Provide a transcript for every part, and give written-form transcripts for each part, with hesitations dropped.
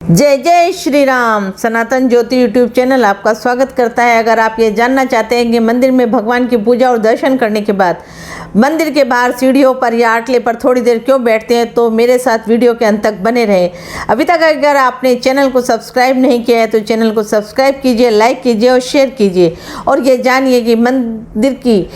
जय जय श्री राम। सनातन ज्योति YouTube channel आपका स्वागत करता है। अगर आप ये जानना चाहते हैं कि मंदिर में भगवान की पूजा और दर्शन करने के बाद मंदिर के बाहर सीढ़ियों पर या आटले पर थोड़ी देर क्यों बैठते हैं, तो मेरे साथ वीडियो के अंत तक बने रहें। अभी तक अगर आपने चैनल को सब्सक्राइब नहीं किया है तो चैनल को सब्सक्राइब कीजिए, लाइक कीजिए और शेयर कीजिए। और ये जानिए कि मंदिर की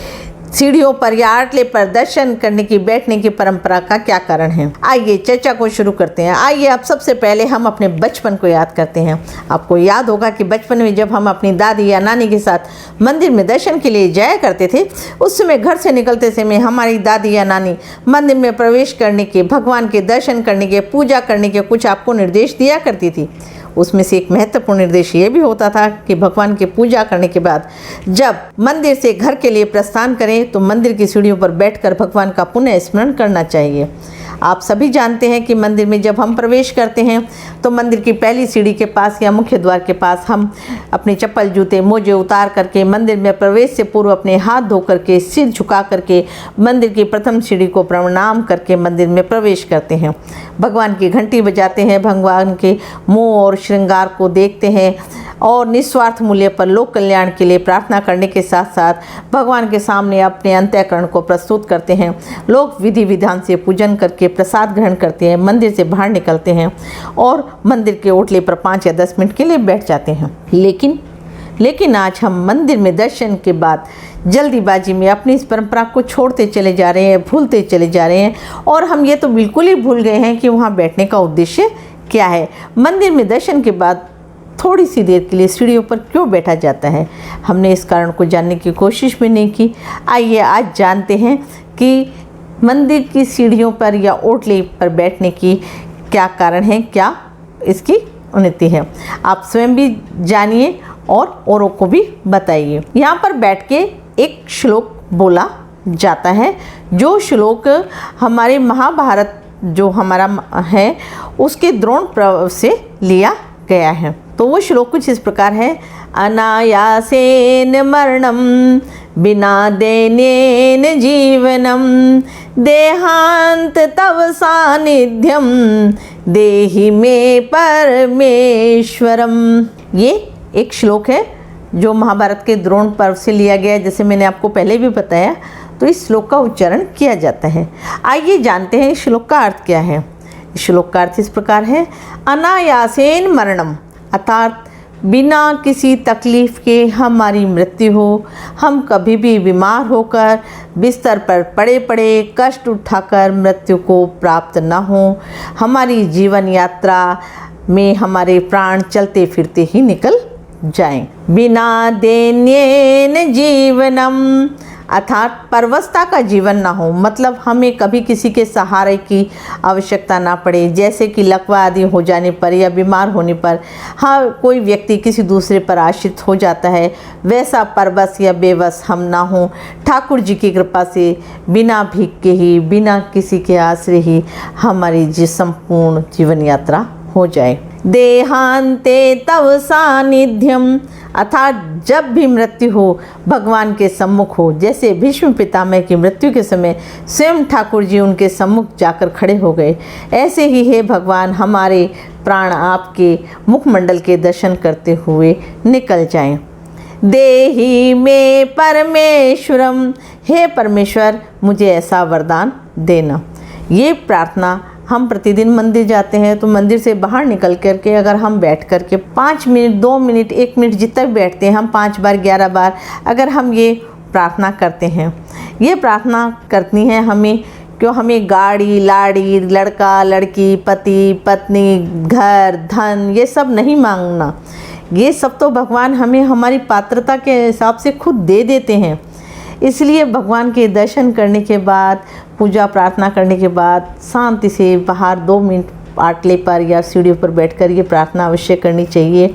सीढ़ियों पर या आटले पर दर्शन करने की बैठने की परंपरा का क्या कारण है। आइए चर्चा को शुरू करते हैं। आइए अब सबसे पहले हम अपने बचपन को याद करते हैं। आपको याद होगा कि बचपन में जब हम अपनी दादी या नानी के साथ मंदिर में दर्शन के लिए जाया करते थे, उस समय घर से निकलते समय हमारी दादी या नानी मंदिर में प्रवेश करने के, भगवान के दर्शन करने के, पूजा करने के कुछ आपको निर्देश दिया करती थी। उसमें से एक महत्वपूर्ण निर्देश ये भी होता था कि भगवान की पूजा करने के बाद जब मंदिर से घर के लिए प्रस्थान करें तो मंदिर की सीढ़ियों पर बैठकर भगवान का पुनः स्मरण करना चाहिए। आप सभी जानते हैं कि मंदिर में जब हम प्रवेश करते हैं तो मंदिर की पहली सीढ़ी के पास या मुख्य द्वार के पास हम अपने चप्पल, जूते, मोजे उतार करके मंदिर में प्रवेश से पूर्व अपने हाथ धो करके, सिर झुका करके मंदिर की प्रथम सीढ़ी को प्रणाम करके मंदिर में प्रवेश करते हैं। भगवान की घंटी बजाते हैं, भगवान के मुँह और श्रृंगार को देखते हैं और निस्वार्थ मूल्य पर लोक कल्याण के लिए प्रार्थना करने के साथ साथ भगवान के सामने अपने अंतःकरण को प्रस्तुत करते हैं। लोग विधि विधान से पूजन करके प्रसाद ग्रहण करते हैं, मंदिर से बाहर निकलते हैं और मंदिर के ओटले पर 5 या 10 मिनट के लिए बैठ जाते हैं। लेकिन आज हम मंदिर में दर्शन के बाद जल्दीबाजी में अपनी इस परंपरा को छोड़ते चले जा रहे हैं, भूलते चले जा रहे हैं और हम ये तो बिल्कुल ही भूल गए हैं कि वहाँ बैठने का उद्देश्य क्या है। मंदिर में दर्शन के बाद थोड़ी सी देर के लिए सीढ़ियों पर क्यों बैठा जाता है, हमने इस कारण को जानने की कोशिश भी नहीं की। आइए आज जानते हैं कि मंदिर की सीढ़ियों पर या ओटले पर बैठने की क्या कारण है, क्या इसकी उन्नति है। आप स्वयं भी जानिए और औरों को भी बताइए। यहाँ पर बैठ के एक श्लोक बोला जाता है, जो श्लोक हमारे महाभारत जो हमारा है उसके द्रोण पर्व से लिया गया है। तो वो श्लोक कुछ इस प्रकार है। अनायासेन मरणम बिना दैन्येन जीवनम देहांत तव सानिध्यम देहि मे परमेश्वरम। ये एक श्लोक है जो महाभारत के द्रोण पर्व से लिया गया है, जैसे मैंने आपको पहले भी बताया। तो इस श्लोक का उच्चारण किया जाता है। आइए जानते हैं इस श्लोक का अर्थ क्या है। इस श्लोक का अर्थ इस प्रकार है। अनायासेन मरणम अर्थात बिना किसी तकलीफ़ के हमारी मृत्यु हो। हम कभी भी बीमार होकर बिस्तर पर पड़े पड़े कष्ट उठाकर मृत्यु को प्राप्त न हो। हमारी जीवन यात्रा में हमारे प्राण चलते फिरते ही निकल जाएं। बिना दैन्येन जीवनम अर्थात परवस्था का जीवन ना हो, मतलब हमें कभी किसी के सहारे की आवश्यकता ना पड़े। जैसे कि लकवा आदि हो जाने पर या बीमार होने पर कोई व्यक्ति किसी दूसरे पर आश्रित हो जाता है, वैसा परवश या बेवश हम ना हो। ठाकुर जी की कृपा से बिना भीख के ही, बिना किसी के आश्रय ही हमारी संपूर्ण जीवन यात्रा हो जाए। देहांते तव सानिध्यम अर्थात जब भी मृत्यु हो भगवान के सम्मुख हो। जैसे भीष्म पितामह की मृत्यु के समय स्वयं ठाकुर जी उनके सम्मुख जाकर खड़े हो गए, ऐसे ही हे भगवान हमारे प्राण आपके मुखमंडल के दर्शन करते हुए निकल जाएं। देहि मे परमेश्वरम हे परमेश्वर मुझे ऐसा वरदान देना। ये प्रार्थना हम प्रतिदिन मंदिर जाते हैं तो मंदिर से बाहर निकल करके अगर हम बैठ करके 5 मिनट, 2 मिनट, 1 मिनट जितना भी बैठते हैं, हम 5 बार, 11 बार अगर हम ये प्रार्थना करते हैं, ये प्रार्थना करनी है हमें। क्यों? हमें गाड़ी, लाड़ी, लड़का, लड़की, पति, पत्नी, घर, धन ये सब नहीं मांगना। ये सब तो भगवान हमें हमारी पात्रता के हिसाब से खुद दे देते हैं। इसलिए भगवान के दर्शन करने के बाद, पूजा प्रार्थना करने के बाद शांति से बाहर 2 मिनट आटले पर या सीढ़ियों पर बैठकर ये प्रार्थना अवश्य करनी चाहिए।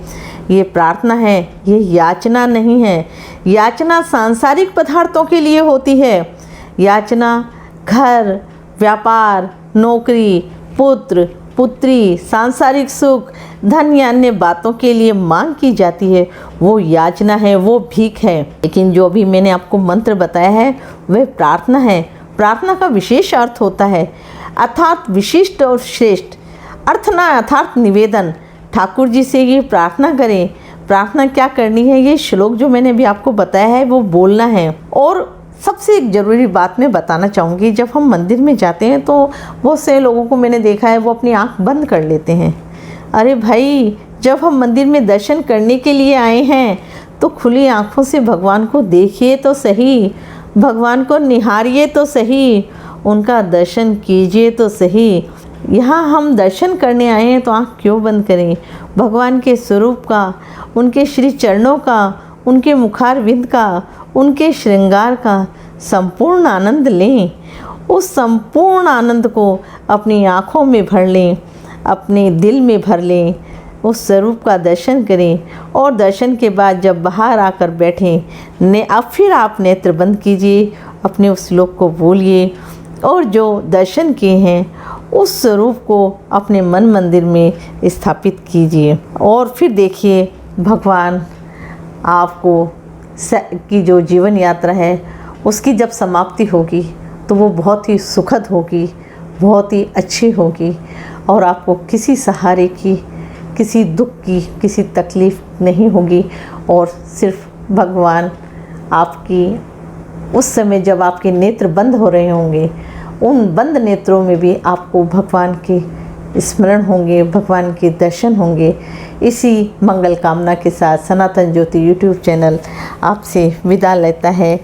ये प्रार्थना है, ये याचना नहीं है। याचना सांसारिक पदार्थों के लिए होती है। याचना घर, व्यापार, नौकरी, पुत्र, पुत्री, सांसारिक सुख, धन या अन्य बातों के लिए मांग की जाती है, वो याचना है, वो भीख है। लेकिन जो भी मैंने आपको मंत्र बताया है वह प्रार्थना है। प्रार्थना का विशेष अर्थ होता है, अर्थात विशिष्ट और श्रेष्ठ। अर्थ ना अर्थात निवेदन। ठाकुर जी से ये प्रार्थना करें। प्रार्थना क्या करनी है, ये श्लोक जो मैंने अभी आपको बताया है वो बोलना है। और सबसे एक ज़रूरी बात मैं बताना चाहूँगी, जब हम मंदिर में जाते हैं तो बहुत से लोगों को मैंने देखा है वो अपनी आँख बंद कर लेते हैं। अरे भाई, जब हम मंदिर में दर्शन करने के लिए आए हैं तो खुली आँखों से भगवान को देखिए तो सही, भगवान को निहारिए तो सही, उनका दर्शन कीजिए तो सही। यहाँ हम दर्शन करने आए हैं तो आँख क्यों बंद करें। भगवान के स्वरूप का, उनके श्री चरणों का, उनके मुखारविंद का, उनके श्रृंगार का संपूर्ण आनंद लें। उस संपूर्ण आनंद को अपनी आँखों में भर लें, अपने दिल में भर लें, उस स्वरूप का दर्शन करें। और दर्शन के बाद जब बाहर आकर बैठें अब फिर आप नेत्र बंद कीजिए, अपने उस श्लोक को बोलिए और जो दर्शन किए हैं उस स्वरूप को अपने मन मंदिर में स्थापित कीजिए। और फिर देखिए भगवान आपको की जो जीवन यात्रा है उसकी जब समाप्ति होगी तो वो बहुत ही सुखद होगी, बहुत ही अच्छी होगी और आपको किसी सहारे की, किसी दुख की, किसी तकलीफ़ नहीं होगी। और सिर्फ भगवान आपकी उस समय जब आपके नेत्र बंद हो रहे होंगे, उन बंद नेत्रों में भी आपको भगवान के स्मरण होंगे, भगवान के दर्शन होंगे। इसी मंगल कामना के साथ सनातन ज्योति यूट्यूब चैनल आपसे विदा लेता है।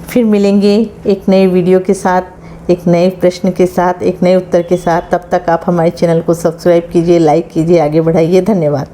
फिर मिलेंगे एक नए वीडियो के साथ, एक नए प्रश्न के साथ, एक नए उत्तर के साथ। तब तक आप हमारे चैनल को सब्सक्राइब कीजिए, लाइक कीजिए, आगे बढ़ाइए। धन्यवाद।